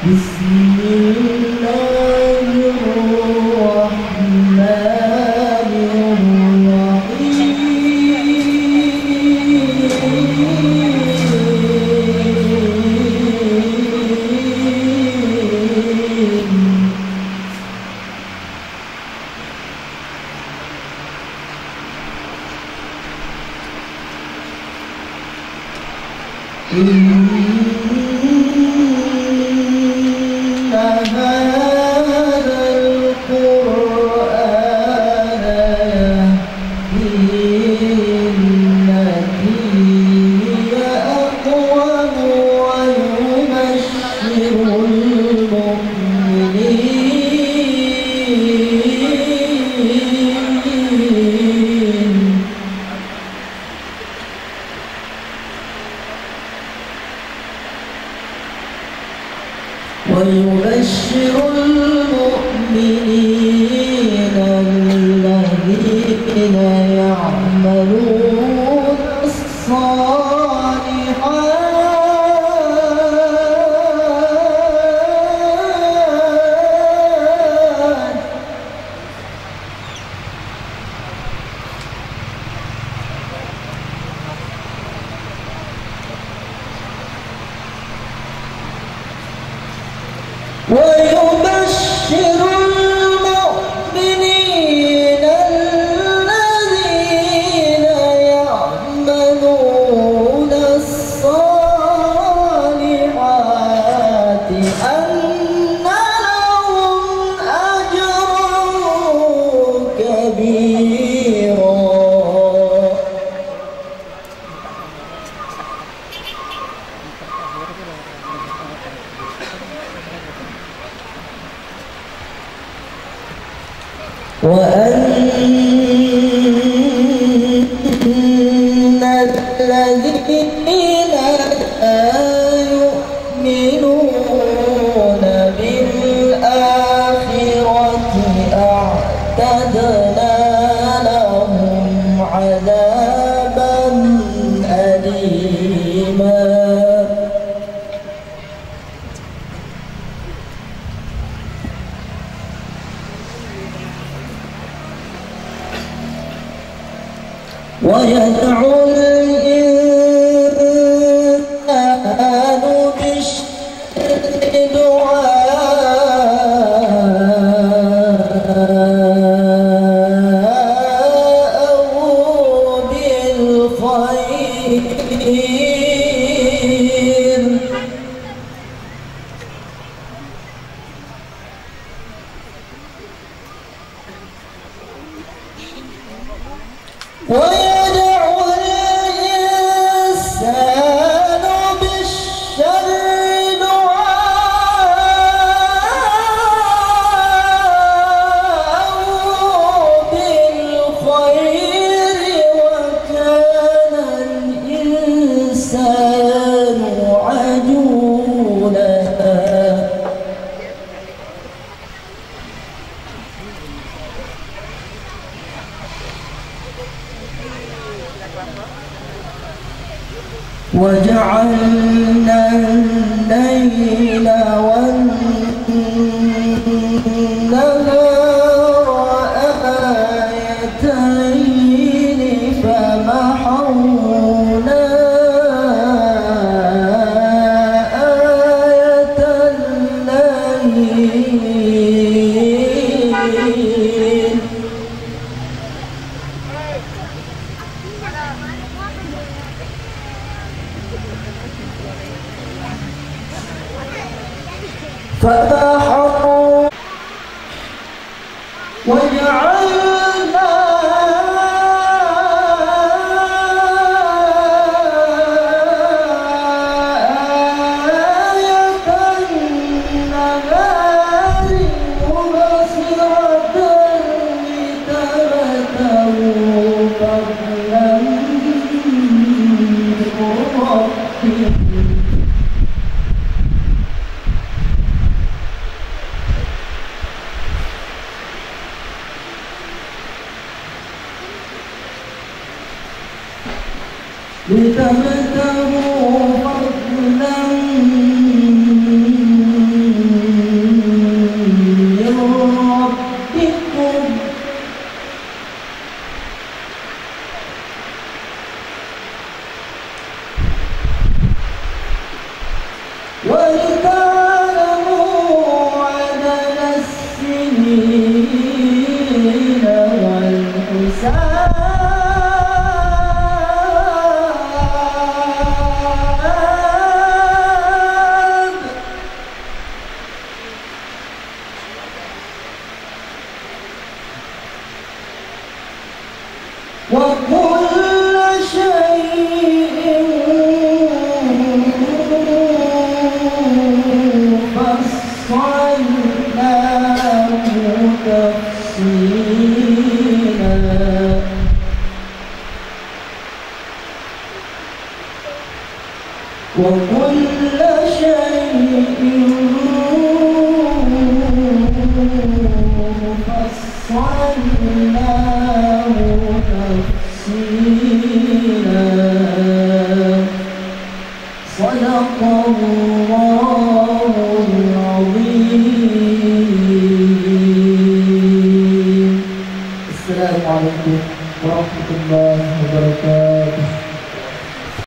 بسم الله الرحمن ويبشر المؤمنين الذين يعملون الصالحات ويبشر المؤمنين الذين يعملون الصالحات أن لهم أجرا كبيرا وأن الذين لا يؤمنون بالآخرة أعتدنا لهم عذابا أليما ويدعو الإنسان بالشر دعاءه بالخير ويدعو الإنسان بالشر دعاءه بالخير وكان الإنسان عجولا وجعلنا الليل والنهار آيتين فمحونا آية الليل فمحوا وجعلنا لتبتغوا فضلا من ربكم ولتعلموا عدد السنين والحساب وكل شيء فصلناه تفصيلا وكل شيء فصلناه تفصيلا صدق الله العظيم. السلام عليكم ورحمة الله وبركاته.